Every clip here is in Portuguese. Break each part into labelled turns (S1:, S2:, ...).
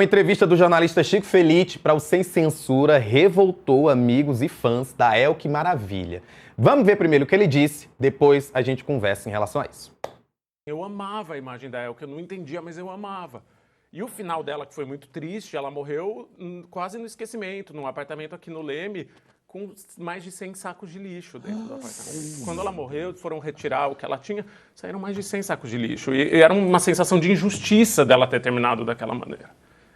S1: uma entrevista do jornalista Chico Felitti para o Sem Censura revoltou amigos e fãs da Elke Maravilha. Vamos ver primeiro o que ele disse, depois a gente conversa em relação a isso.
S2: Eu amava a imagem da Elke, eu não entendia, mas eu amava. E o final dela, que foi muito triste, ela morreu quase no esquecimento, num apartamento aqui no Leme, com mais de 100 sacos de lixo dentro do apartamento. Quando ela morreu, foram retirar o que ela tinha, saíram mais de 100 sacos de lixo. E era uma sensação de injustiça dela ter terminado daquela maneira.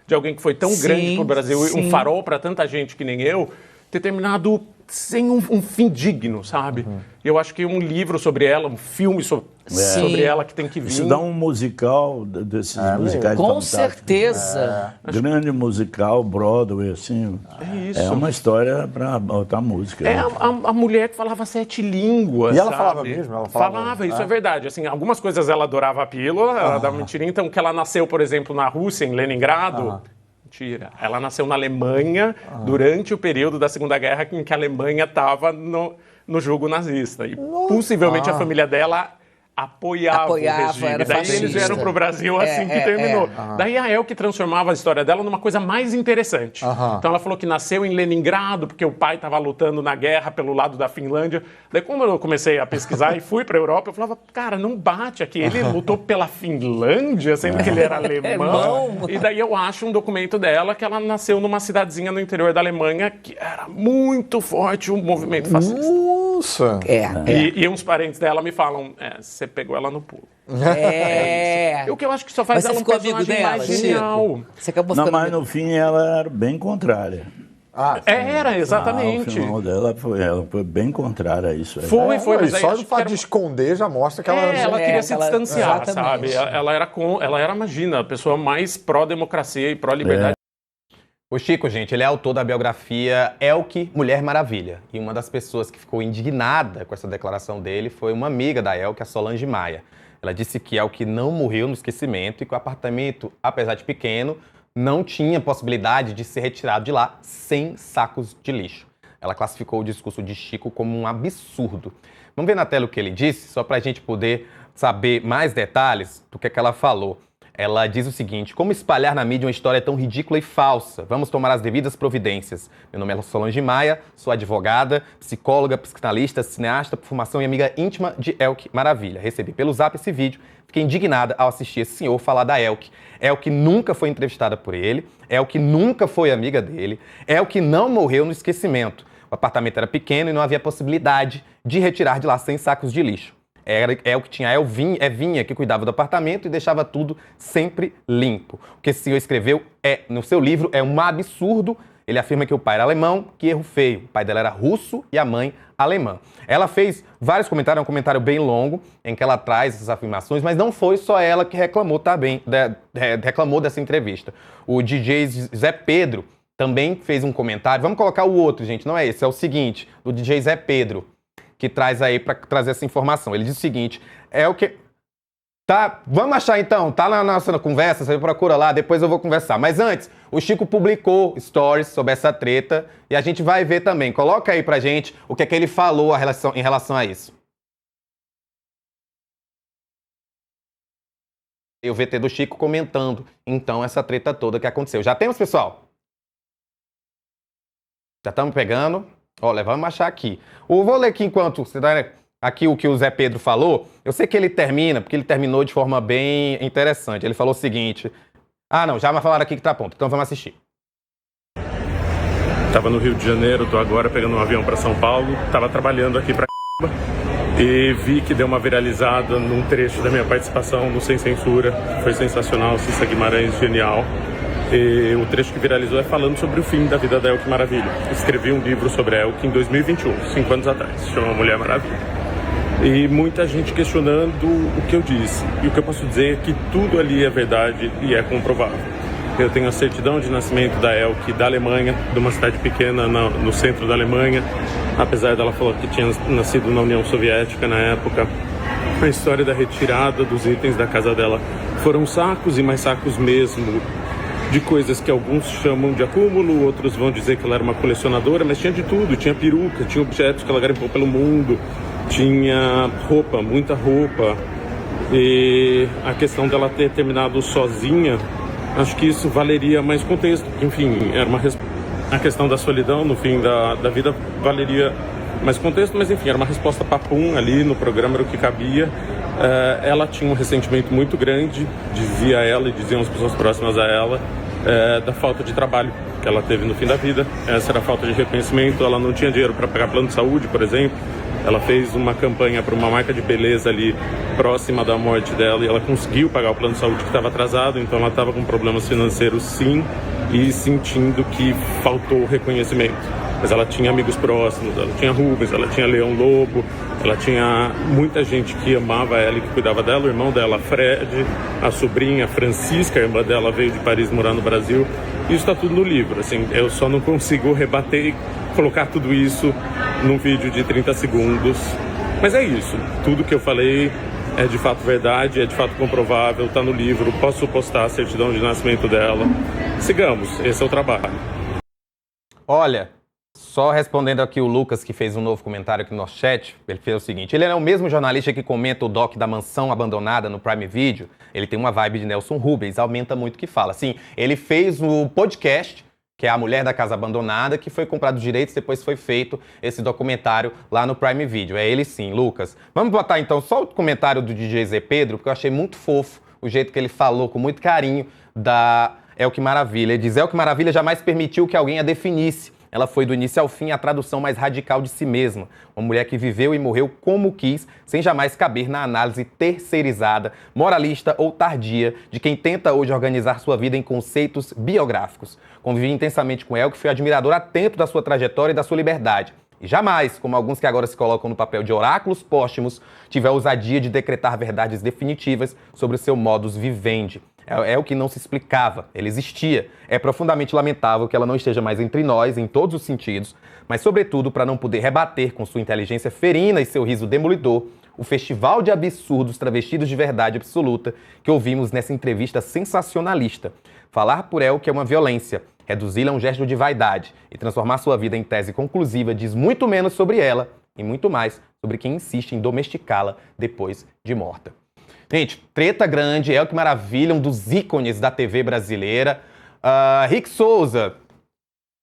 S2: De alguém que foi tão grande para o Brasil, um farol para tanta gente que nem eu, ter terminado sem um fim digno, sabe? Eu acho que um livro sobre ela, um filme sobre ela que tem que vir.
S3: Isso dá um musical desses musicais
S4: com
S3: fantásticos.
S4: certeza.
S3: Grande musical, Broadway, assim.
S2: É isso.
S3: É uma história para botar música.
S2: É a mulher que falava 7 línguas,
S5: E ela
S2: sabe?
S5: falava mesmo? Ela
S2: falava, isso é verdade. Assim, algumas coisas ela adorava a pílula, ela dava mentirinha. Então, que ela nasceu, por exemplo, na Rússia, em Leningrado... Mentira. Ela nasceu na Alemanha durante o período da Segunda Guerra em que a Alemanha estava no jugo nazista. E possivelmente a família dela apoiava o regime.
S4: Era
S2: Daí
S4: fascista.
S2: eles vieram para o Brasil assim que terminou. Daí a Elke transformava a história dela numa coisa mais interessante. Então ela falou que nasceu em Leningrado porque o pai estava lutando na guerra pelo lado da Finlândia. Daí quando eu comecei a pesquisar e fui para a Europa, eu falava, cara, não bate aqui. Ele lutou pela Finlândia, sendo que ele era alemão. E daí eu acho um documento dela que ela nasceu numa cidadezinha no interior da Alemanha que era muito forte o movimento fascista.
S5: Nossa!
S2: E uns parentes dela me falam, você pegou ela no pulo.
S4: É.
S2: O que eu acho que só faz
S4: Mas
S2: ela
S4: você
S2: um
S4: ficou amigo
S2: personagem
S4: dela,
S2: mais genial.
S4: Chico? Você acabou
S3: Não,
S4: ficando
S3: mas
S4: amigo.
S3: no fim ela era bem contrária.
S2: Era,
S3: O
S2: exatamente.
S3: final dela ela foi bem contrária a isso.
S2: Foi,
S5: Mas
S2: mas
S5: só
S2: acho
S5: o
S2: que
S5: fato
S2: era
S5: de esconder já mostra que ela
S2: ela queria se
S4: ela-
S2: distanciar,
S4: exatamente.
S2: sabe? Ela era, imagina, a pessoa mais pró-democracia e pró-liberdade.
S1: O Chico, gente, ele é autor da biografia Elke, Mulher Maravilha. E uma das pessoas que ficou indignada com essa declaração dele foi uma amiga da Elke, a Solange Maia. Ela disse que Elke não morreu no esquecimento e que o apartamento, apesar de pequeno, não tinha possibilidade de ser retirado de lá sem sacos de lixo. Ela classificou o discurso de Chico como um absurdo. Vamos ver na tela o que ele disse, só para a gente poder saber mais detalhes do que ela falou. Ela diz o seguinte: como espalhar na mídia uma história tão ridícula e falsa? Vamos tomar as devidas providências. Meu nome é Solange Maia, sou advogada, psicóloga, psicanalista, cineasta por formação e amiga íntima de Elke Maravilha. Recebi pelo Zap esse vídeo, fiquei indignada ao assistir esse senhor falar da Elke. Elke nunca foi entrevistada por ele, Elke nunca foi amiga dele, Elke não morreu no esquecimento. O apartamento era pequeno e não havia possibilidade de retirar de lá 100 sacos de lixo. É o que tinha a Evinha, que cuidava do apartamento e deixava tudo sempre limpo. O que esse senhor escreveu no seu livro é um absurdo. Ele afirma que o pai era alemão, que erro feio. O pai dela era russo e a mãe alemã. Ela fez vários comentários, um comentário bem longo, em que ela traz essas afirmações, mas não foi só ela que reclamou, reclamou dessa entrevista. O DJ Zé Pedro também fez um comentário. Vamos colocar o outro, gente, não é esse, é o seguinte, do DJ Zé Pedro, que traz aí para trazer essa informação. Ele diz o seguinte: vamos achar então, tá na nossa conversa, você procura lá, depois eu vou conversar. Mas antes, o Chico publicou stories sobre essa treta e a gente vai ver também. Coloca aí pra gente o que é que ele falou em relação a isso. E o VT do Chico comentando, então, essa treta toda que aconteceu. Já temos, pessoal? Já estamos pegando? Olha, vamos achar aqui. Vou ler aqui enquanto você dá aqui o que o Zé Pedro falou. Eu sei que ele termina, porque ele terminou de forma bem interessante. Ele falou o seguinte: não, já me falaram aqui que tá pronto, então vamos assistir.
S2: Tava no Rio de Janeiro, tô agora pegando um avião para São Paulo, tava trabalhando aqui para e vi que deu uma viralizada num trecho da minha participação no Sem Censura. Foi sensacional, Cissa Guimarães, genial. E o trecho que viralizou é falando sobre o fim da vida da Elke Maravilha. Escrevi um livro sobre a Elke em 2021, 5 anos atrás, chama Mulher Maravilha. E muita gente questionando o que eu disse. E o que eu posso dizer é que tudo ali é verdade e é comprovável. Eu tenho a certidão de nascimento da Elke da Alemanha, de uma cidade pequena no centro da Alemanha, apesar dela falar que tinha nascido na União Soviética na época. A história da retirada dos itens da casa dela foram sacos e mais sacos mesmo, de coisas que alguns chamam de acúmulo, outros vão dizer que ela era uma colecionadora, mas tinha de tudo, tinha peruca, tinha objetos que ela garimpou pelo mundo, tinha roupa, muita roupa. E a questão dela ter terminado sozinha Acho que isso valeria mais contexto. Enfim, era a questão da solidão no fim da vida valeria mais contexto, mas enfim, era uma resposta papum ali no programa, era o que cabia. Ela tinha um ressentimento muito grande, dizia ela e diziam as pessoas próximas a ela, da falta de trabalho que ela teve no fim da vida. Essa era a falta de reconhecimento. Ela não tinha dinheiro para pagar plano de saúde, por exemplo. Ela fez uma campanha para uma marca de beleza ali próxima da morte dela e ela conseguiu pagar o plano de saúde que estava atrasado, então ela estava com problemas financeiros sim e sentindo que faltou reconhecimento. Mas ela tinha amigos próximos, ela tinha Rubens, ela tinha Leão Lobo, ela tinha muita gente que amava ela e que cuidava dela, o irmão dela, Fred, a sobrinha Francisca, a irmã dela veio de Paris morar no Brasil. Isso está tudo no livro, assim, eu só não consigo rebater e colocar tudo isso num vídeo de 30 segundos. Mas é isso, tudo que eu falei é de fato verdade, é de fato comprovável, está no livro, posso postar a certidão de nascimento dela. Sigamos, esse é o trabalho.
S1: Olha, só respondendo aqui o Lucas, que fez um novo comentário aqui no nosso chat, ele fez o seguinte: ele é o mesmo jornalista que comenta o doc da mansão abandonada no Prime Video. Ele tem uma vibe de Nelson Rubens, aumenta muito o que fala. Sim, ele fez o podcast, que é A Mulher da Casa Abandonada, que foi comprado os direitos, depois foi feito esse documentário lá no Prime Video. É ele sim, Lucas. Vamos botar então só o comentário do DJ Zé Pedro, porque eu achei muito fofo o jeito que ele falou, com muito carinho, da Elke Maravilha. Ele diz: Elke Maravilha jamais permitiu que alguém a definisse. Ela foi do início ao fim a tradução mais radical de si mesma. Uma mulher que viveu e morreu como quis, sem jamais caber na análise terceirizada, moralista ou tardia de quem tenta hoje organizar sua vida em conceitos biográficos. Convivi intensamente com Elke, fui admirador atento da sua trajetória e da sua liberdade. E jamais, como alguns que agora se colocam no papel de oráculos póstumos, tive a ousadia de decretar verdades definitivas sobre o seu modus vivendi. É o que não se explicava, ele existia. É profundamente lamentável que ela não esteja mais entre nós, em todos os sentidos, mas sobretudo para não poder rebater com sua inteligência ferina e seu riso demolidor o festival de absurdos travestidos de verdade absoluta que ouvimos nessa entrevista sensacionalista. Falar por Elke é uma violência, reduzi-la a um gesto de vaidade e transformar sua vida em tese conclusiva diz muito menos sobre ela e muito mais sobre quem insiste em domesticá-la depois de morta. Gente, treta grande, Elke Maravilha, um dos ícones da TV brasileira. Rick Souza,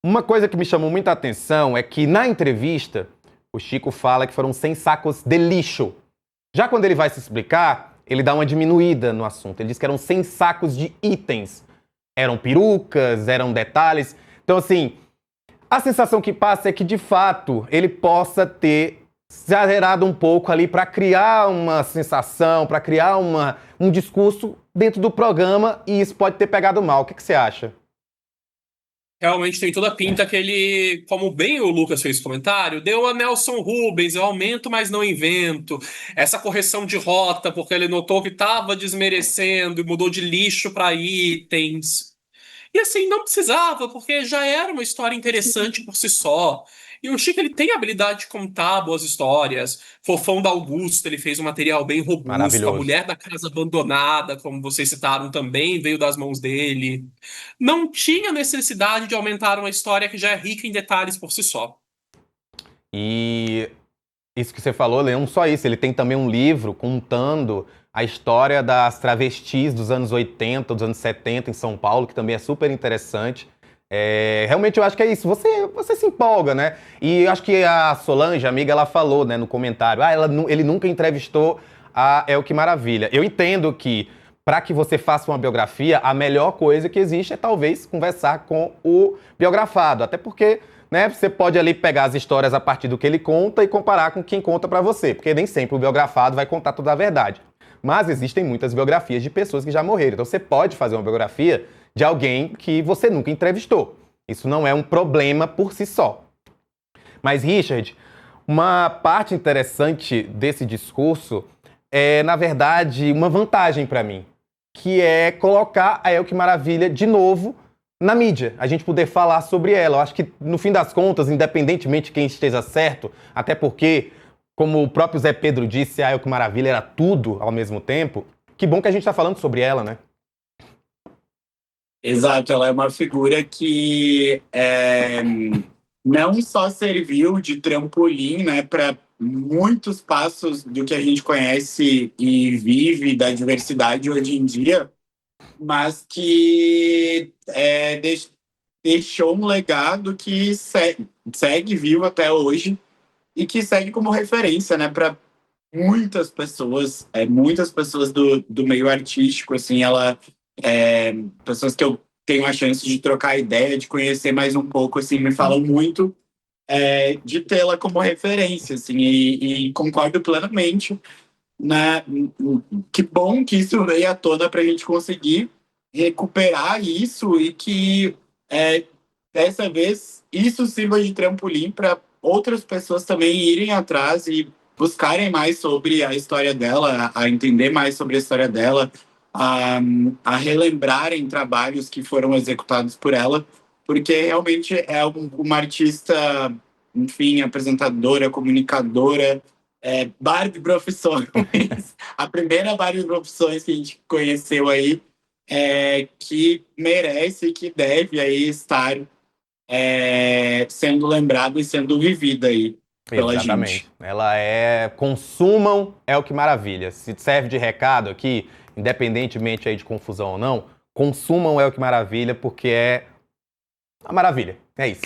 S1: uma coisa que me chamou muita atenção é que na entrevista o Chico fala que foram 100 sacos de lixo. Já quando ele vai se explicar, ele dá uma diminuída no assunto. Ele diz que eram 100 sacos de itens. Eram perucas, eram detalhes. Então, assim, a sensação que passa é que, de fato, ele possa ter exagerado um pouco ali para criar uma sensação, para criar um discurso dentro do programa, e isso pode ter pegado mal. O que você acha?
S6: Realmente tem toda a pinta que ele, como bem o Lucas fez comentário, deu a Nelson Rubens: eu aumento, mas não invento. Essa correção de rota, porque ele notou que estava desmerecendo e mudou de lixo para itens. E assim, não precisava, porque já era uma história interessante por si só. E o Chico, ele tem a habilidade de contar boas histórias. Fofão da Augusta, ele fez um material bem robusto. A Mulher da Casa Abandonada, como vocês citaram, também veio das mãos dele. Não tinha necessidade de aumentar uma história que já é rica em detalhes por si só.
S1: E isso que você falou, Leão, só isso. Ele tem também um livro contando a história das travestis dos anos 80, dos anos 70 em São Paulo, que também é super interessante. Realmente eu acho que é isso, você se empolga, né? E acho que a Solange, a amiga, ela falou, né, no comentário, ele nunca entrevistou a Elke Maravilha. Eu entendo que, para que você faça uma biografia, a melhor coisa que existe é talvez conversar com o biografado, até porque, né, você pode ali pegar as histórias a partir do que ele conta e comparar com quem conta para você, porque nem sempre o biografado vai contar toda a verdade. Mas existem muitas biografias de pessoas que já morreram, então você pode fazer uma biografia de alguém que você nunca entrevistou. Isso não é um problema por si só. Mas, Richard, uma parte interessante desse discurso é, na verdade, uma vantagem para mim, que é colocar a Elke Maravilha de novo na mídia, a gente poder falar sobre ela. Eu acho que, no fim das contas, independentemente de quem esteja certo, até porque, como o próprio Zé Pedro disse, a Elke Maravilha era tudo ao mesmo tempo, que bom que a gente está falando sobre ela, né?
S7: Exato, ela é uma figura que não só serviu de trampolim, né, para muitos passos do que a gente conhece e vive da diversidade hoje em dia, mas que deixou um legado que segue vivo até hoje e que segue como referência, né, para muitas pessoas do meio artístico, assim, pessoas que eu tenho a chance de trocar ideia, de conhecer mais um pouco, assim, me falam muito de tê-la como referência, assim, e concordo plenamente, né? Que bom que isso veio à tona para a gente conseguir recuperar isso e que dessa vez isso sirva de trampolim para outras pessoas também irem atrás e buscarem mais sobre a história dela, a entender mais sobre a história dela, a relembrarem trabalhos que foram executados por ela, porque realmente é uma artista, enfim, apresentadora, comunicadora, Barbie Profissões, a primeira Barbie Profissões que a gente conheceu aí, que merece, que deve aí estar sendo lembrada e sendo vivida aí pela
S1: Exatamente.
S7: gente.
S1: Ela consumam Elke Maravilha. Se serve de recado aqui, independentemente aí de confusão ou não, consumam Elke Maravilha porque é a maravilha. É isso.